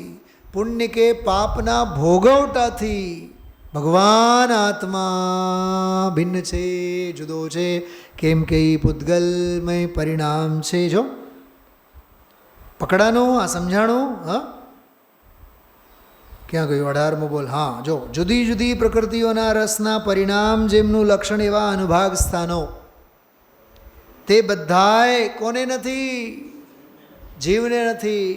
પુણ્ય કે પાપના ભોગવટાથી ભગવાન આત્મા ભિન્ન છે, જુદો છે. કેમ કે એ પૂતગલમય પરિણામ છે. જો પકડાનું, આ સમજાણું? હા, ક્યાં ગયું? 18મો બોલ. હા, જો જુદી જુદી પ્રકૃતિઓના રસના પરિણામ જેમનું લક્ષણ એવા અનુભાગ સ્થાનો તે બધાય કોને નથી? જીવને નથી.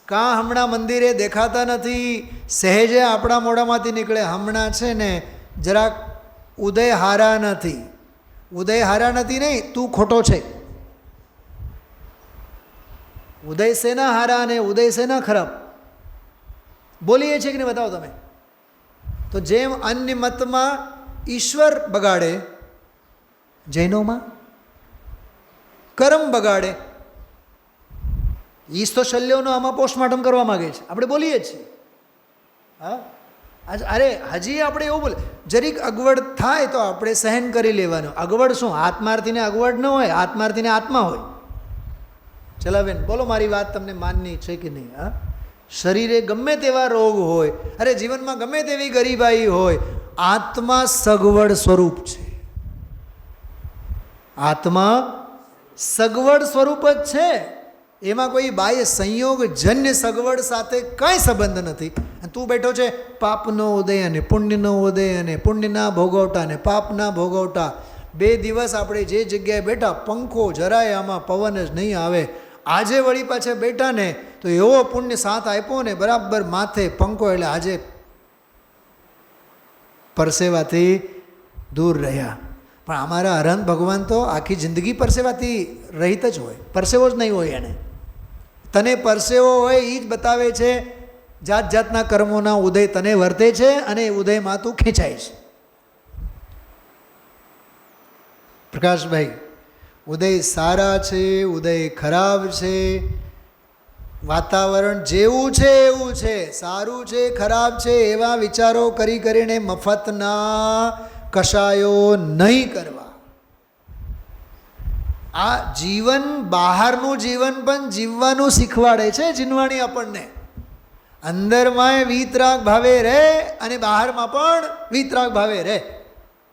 કાં હમણાં મંદિરે દેખાતા નથી, સહેજે આપણા મોઢામાંથી નીકળે, હમણાં છે ને જરાક ઉદય હારા નથી. ઉદય હારા નથી નહીં, તું ખોટો છે. ઉદય શેના હારા અને ઉદય શેના ખરાબ બોલીએ છીએ કે નહીં? બતાવો તમે. તો જેમ અન્ય મતમાં ઈશ્વર બગાડે, જૈનોમાં કર્મ બગાડે. ઈશ તો શલ્યોનો આમાં પોસ્ટમોર્ટમ કરવા માગે છે, આપણે બોલીએ છીએ. હા, અરે હજી આપણે એવું બોલે, જરીક અગવડ થાય તો આપણે સહન કરી લેવાનું. અગવડ શું? આત્માર્થીને અગવડ ન હોય, આત્માર્થીને આત્મા હોય. ચલાવેન બોલો, મારી વાત તમને માનની છે કે નહીં? હા, શરીરે ગમે તેવા રોગ હોય, અરે જીવનમાં ગમે તેવી ગરીબાઈ હોય, આત્મા સગવડ સ્વરૂપ છે. આત્મા સગવડ સ્વરૂપ જ છે. એમાં કોઈ બાહ્ય સંયોગજન્ય સગવડ સાથે કંઈ સંબંધ નથી. તું બેઠો છે પાપનો ઉદય અને પુણ્યનો ઉદય, અને પુણ્યના ભોગવટા અને પાપના ભોગવટા. 2 દિવસ આપણે જે જગ્યાએ બેઠા, પંખો જરાય આમાં પવન જ નહીં આવે. આજે વળી પાછા બેઠા ને તો એવો પુણ્ય સાથ આપ્યો ને, બરાબર માથે પંખો, એટલે આજે પરસેવાથી દૂર રહ્યા. પણ અમારા અરહંત ભગવાન તો આખી જિંદગી પરસેવાથી રહિત જ હોય, પરસેવો જ નહીં હોય એને. તને પરસેવો હોય એ જ બતાવે છે. જાત જાતના કર્મોના ઉદય તને વર્તે છે અને એ ઉદયમાં તું ખેંચાય છે. પ્રકાશભાઈ, ઉદય સારા છે, ઉદય ખરાબ છે, વાતાવરણ જેવું છે એવું છે, સારું છે ખરાબ છે, એવા વિચારો કરીને મફતના કશાયો નહીં કરવા. આ જીવન, બહારનું જીવન પણ જીવવાનું શીખવાડે છે જીનવાણી આપણને. અંદરમાં વીતરાગ ભાવે રહે અને બહારમાં પણ વીતરાગ ભાવે રહે,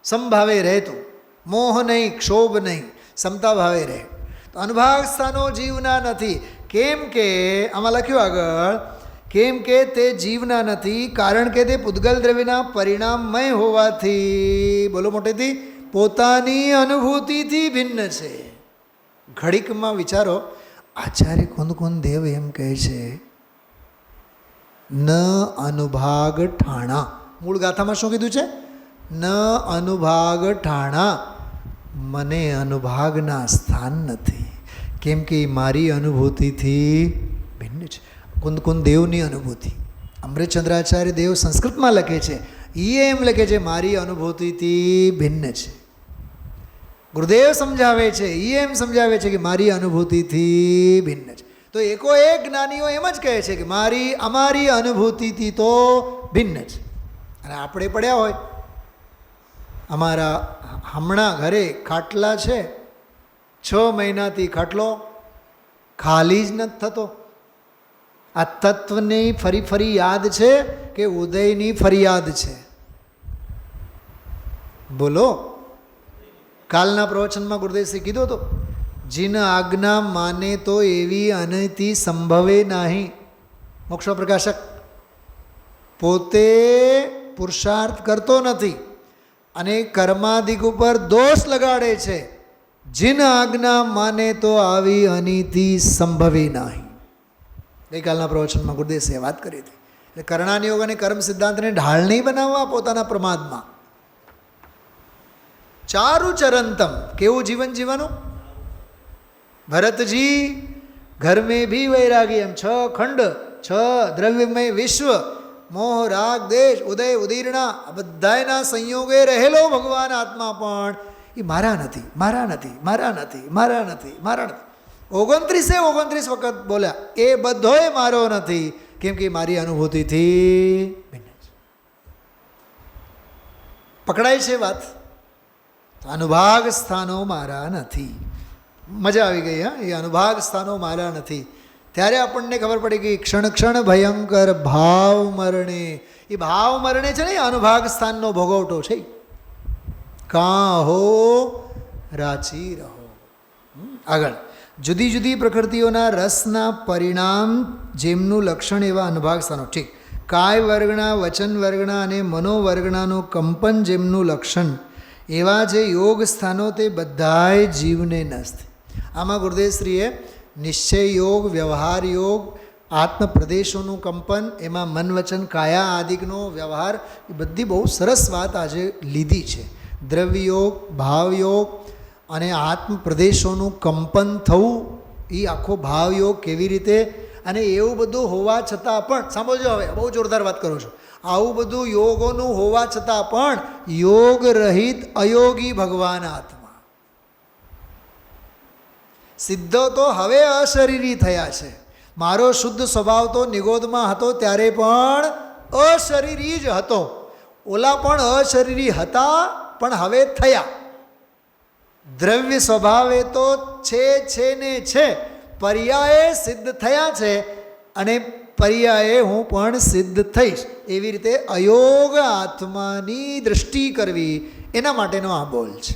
સમભાવે રહે. તું મોહ નહીં, ક્ષોભ નહીં, સમતા ભાવે રહે. તો અનુભાગ સ્થાનો જીવના નથી. કેમ કે આમાં લખ્યું આગળ, કેમ કે તે જીવના નથી, કારણ કે તે પૂતગલ દ્રવ્યના પરિણામમય હોવાથી, બોલો મોટેથી, પોતાની અનુભૂતિથી ભિન્ન છે. ઘડીકમાં વિચારો, આચાર્ય કુંદ દેવ એમ કહે છે, ન અનુભાગ ઠાણા. મૂળ ગાથામાં શું કીધું છે? ન અનુભાગ ઠાણા, મને અનુભાગના સ્થાન નથી, કેમ કે મારી અનુભૂતિથી ભિન્ન છે. કુંદ દેવની અનુભૂતિ. અમૃતચંદ્રાચાર્ય દેવ સંસ્કૃતમાં લખે છે, એ એમ લખે છે મારી અનુભૂતિથી ભિન્ન છે. ગુરુદેવ સમજાવે છે, એ એમ સમજાવે છે કે મારી અનુભૂતિથી ભિન્ન છે. તો એકોએક જ્ઞાનીઓ એમ જ કહે છે કે અમારી અનુભૂતિથી તો ભિન્ન છે. અને આપણે પડ્યા હોય, અમારા હમણાં ઘરે ખાટલા છે, 6 મહિનાથી ખાટલો ખાલી જ નથી થતો. આ તત્વની ફરી યાદ છે કે ઉદયની ફરિયાદ છે? બોલો. કાલના પ્રવચનમાં ગુરુદેવશ્રી કીધું હતો, જીન આજ્ઞા માને તો એવી અનતિ સંભવે નહીં. મોક્ષ પ્રકાશક પોતે પુરુષાર્થ કરતો નથી અને કર્માદિક ઉપર દોષ લગાડે છે. જીન આજ્ઞા માને તો આવી અનિતિ સંભવે નહીં. ગઈકાલના પ્રવચનમાં ગુરુદેવશ્રીએ વાત કરી હતી. એટલે કર્ણાન યોગ અને કર્મ સિદ્ધાંતને ઢાળ નહીં બનાવવા પોતાના પ્રમાદમાં. ચારુ ચરંતમ, કેવું જીવન જીવવાનું? ભરતજી, ઘર મેં ભી વૈરાગી, એમ 6 ખંડ, 6 દ્રવ્યમય વિશ્વ, મોહ રાગ દેશ ઉદય ઉદીર્ણા, આ બધાના સંયોગે રહેલો ભગવાન આત્મા પણ એ મારા નથી, મારા નથી, મારા નથી, મારા નથી, મારા નથી. 29 વખત બોલ્યા, એ બધોય મારો નથી, કેમ કે મારી અનુભૂતિથી ભિન્ન છે. પકડાય છે વાત? અનુભાગ સ્થાનો મારા નથી. મજા આવી ગઈ. હા, એ અનુભાગ સ્થાનો મારા નથી. ત્યારે આપણને ખબર પડી ગઈ, ક્ષણ ક્ષણ ભયંકર ભાવ મરણે. એ ભાવ મરણે છે ને, એ અનુભાગ સ્થાનનો ભોગવટો છે. કાં હો રાચી રહો. આગળ, જુદી જુદી પ્રકૃતિઓના રસના પરિણામ જેમનું લક્ષણ એવા અનુભાગ સ્થાનો. ઠીક. કાય વર્ગના, વચન વર્ગના અને મનોવર્ગનાનું કંપન જેમનું લક્ષણ એવા જે યોગ સ્થાનો, તે બધાય જીવને નસ્ત. આમાં ગુરુદેવશ્રીએ નિશ્ચય યોગ, વ્યવહાર યોગ, આત્મ પ્રદેશોનું કંપન, એમાં મન વચન કાયા આદિકનો વ્યવહાર, એ બધી બહુ સરસ વાત આજે લીધી છે. દ્રવ્યયોગ, ભાવયોગ અને આત્મ પ્રદેશોનું કંપન થવું, એ આખો ભાવયોગ કેવી રીતે, અને એવું બધું હોવા છતાં પણ, સાંભળજો હવે, બહુ જોરદાર વાત કરું છું, આવું બધું યોગોનું હોવા છતાં પણ યોગ રહિત અયોગી ભગવાન આત્મા સિદ્ધ તો હવે અશરીરી થયા છે. મારો શુદ્ધ સ્વભાવ તો નિગોદમાં હતો ત્યારે પણ અશરીરી જ હતો. ઓલા પણ અશરીરી હતા પણ હવે થયા. દ્રવ્ય સ્વભાવે તો છે ને છે, પર્યાયે સિદ્ધ થયા છે અને પર્યાયે હું પણ સિદ્ધ થઈશ. એવી રીતે અયોગ આત્માની દૃષ્ટિ કરવી, એના માટેનો આ બોલ છે.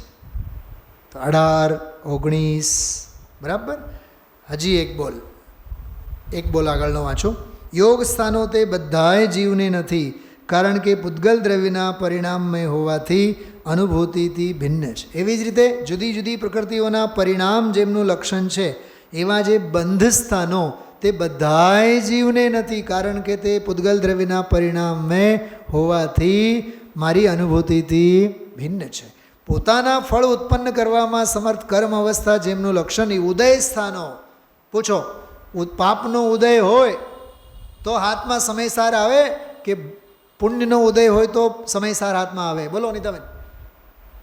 તો 18, 19 બરાબર. હજી એક બોલ આગળનો વાંચો. યોગ સ્થાનો તે બધાય જીવને નથી, કારણ કે પૂતગલ દ્રવ્યના પરિણામમય હોવાથી અનુભૂતિથી ભિન્ન છે. એવી જ રીતે જુદી જુદી પ્રકૃતિઓના પરિણામ જેમનું લક્ષણ છે, એવા જે બંધ સ્થાનો તે બધાય જીવને નથી, કારણ કે તે પૂતગલ દ્રવ્યના પરિણામમય હોવાથી મારી અનુભૂતિથી ભિન્ન છે. પોતાના ફળ ઉત્પન્ન કરવામાં સમર્થ કર્મ અવસ્થા જેમનું લક્ષણ, ઉદય સ્થાનો, પૂછો, પાપનો ઉદય હોય તો હાથમાં સમયસાર આવે કે પુણ્યનો ઉદય હોય તો સમયસાર હાથમાં આવે? બોલો અનિતાબેન.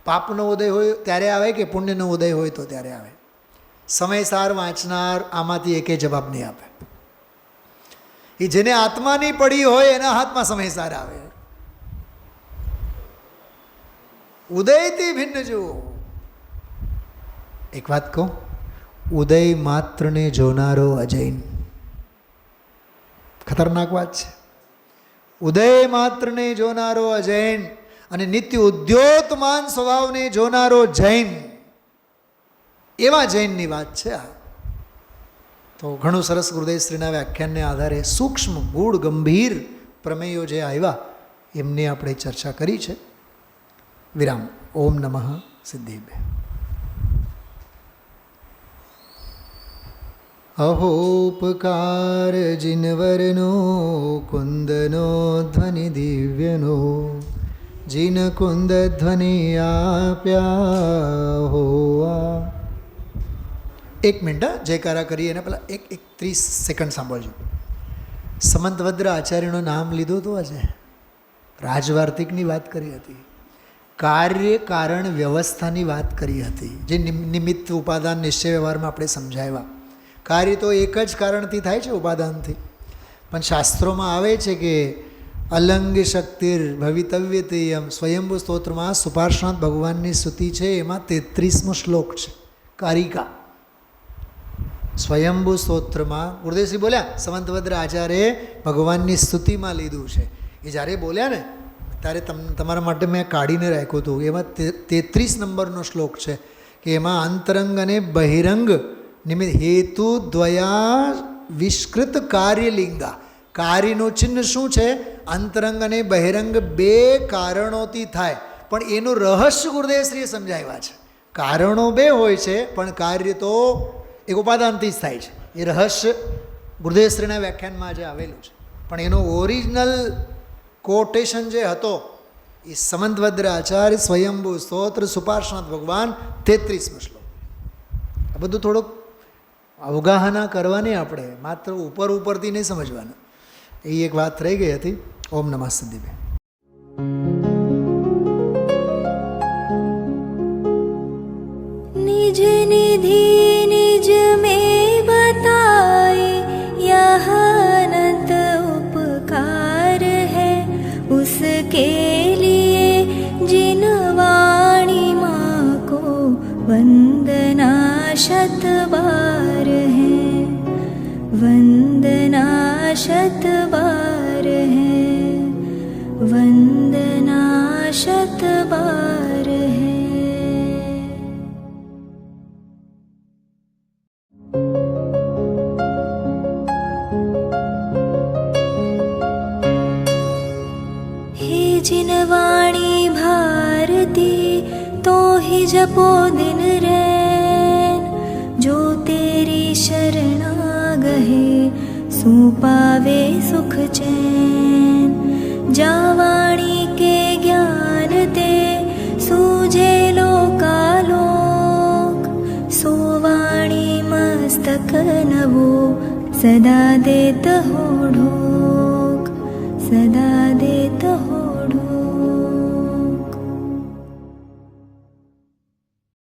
પાપનો ઉદય હોય ત્યારે આવે કે પુણ્યનો ઉદય હોય તો ત્યારે આવે? સમયસાર વાંચનાર આમાંથી એકે જવાબ નહીં આપે. એ જેને આત્માની પડી હોય એના હાથમાં સમયસાર આવે. ઉદયથી ભિન્ન જુઓ. એક વાત કહું, ઉદય માત્રને જોનારો અજૈન. ખતરનાક વાત છે. ઉદય માત્રને જોનારો અજૈન અને નિત્ય ઉદ્યોતમાન સ્વભાવને જોનારો જૈન, એવા જૈનની વાત છે આ. તો ઘણું સરસ ગુરુદેવશ્રીના વ્યાખ્યાનને આધારે સૂક્ષ્મ ગૂઢ ગંભીર પ્રમેયો જે આવ્યા એમની આપણે ચર્ચા કરી છે. વિરામ. ઓમ નમઃ સિદ્ધિભ્ય. અહોપકાર જિનવરનો કુંદનો ધ્વનિ દિવ્યનો, જીન કુંદ ધ્વનિ આપ્યા હોવા. એક મિનિટ જયકારા કરીએ અને પેલા એક 30 સેકન્ડ સાંભળજો. સમંતભદ્ર આચાર્યનું નામ લીધું હતું આજે. રાજવાર્તિકની વાત કરી હતી, કાર્ય કારણ વ્યવસ્થાની વાત કરી હતી, જે નિમિત્ત ઉપાદાન નિશ્ચય વ્યવહારમાં આપણે સમજાવ્યા. કાર્ય તો એક જ કારણથી થાય છે, ઉપાદાનથી. પણ શાસ્ત્રોમાં આવે છે કે અલંગ શક્તિર ભવિતવ્યતે એમ સ્વયંભુ સ્તોત્રમાં સુપાર્શ્વનાથ ભગવાનની સ્તુતિ છે, એમાં 33મો શ્લોક છે, કારિકા. સ્વયંભુ સ્તોત્રમાં ગુરુદેવશ્રી બોલ્યા, સમંતભદ્ર આચાર્યે ભગવાનની સ્તુતિમાં લીધું છે. એ જ્યારે બોલ્યા ને ત્યારે તમારા માટે મેં કાઢીને રાખ્યું હતું. એમાં 33 નંબરનો શ્લોક છે કે એમાં અંતરંગ અને બહિરંગ નિમિત્ત હેતુ દ્વયા વિસ્કૃત કાર્યલિંગા. કાર્યનું ચિહ્ન શું છે? અંતરંગ અને બહિરંગ બે કારણોથી થાય, પણ એનું રહસ્ય ગુરુદેવશ્રીએ સમજાવ્યા છે. કારણો બે હોય છે પણ કાર્ય તો એક ઉપાદાનથી જ થાય છે. એ રહસ્ય ગુરુદેવશ્રીના વ્યાખ્યાનમાં આજે આવેલું છે. પણ એનો ઓરિજિનલ કોટેશન જે હતો એ સમંતભદ્ર આચાર્ય સ્વયંભુ સ્તોત્ર સુપાર્શ્વનાથ ભગવાન 33મો શ્લોક. આ બધું થોડુંક અવગાહના કરવાની, આપણે માત્ર ઉપરથી નહીં સમજવાનું. એ એક વાત રહી ગઈ હતી. ઓમ નમઃ સિદ્ધિભ્ય. निज निधि निज में बताए यह अनंत उपकार है, उसके लिए जिन वाणी माँ को वंदना शत बार है, वंदना शत बार है, वंदना शत बार है. जिन वाणी भारती तो ही जपो दिन रैन, जो तेरी शरणा गहे सो पावे सुख चैन. जा वाणी के ज्ञान ते सूझे लोकालोक, सो वाणी मस्तक नवो सदा देत हो ढोक, सदा देत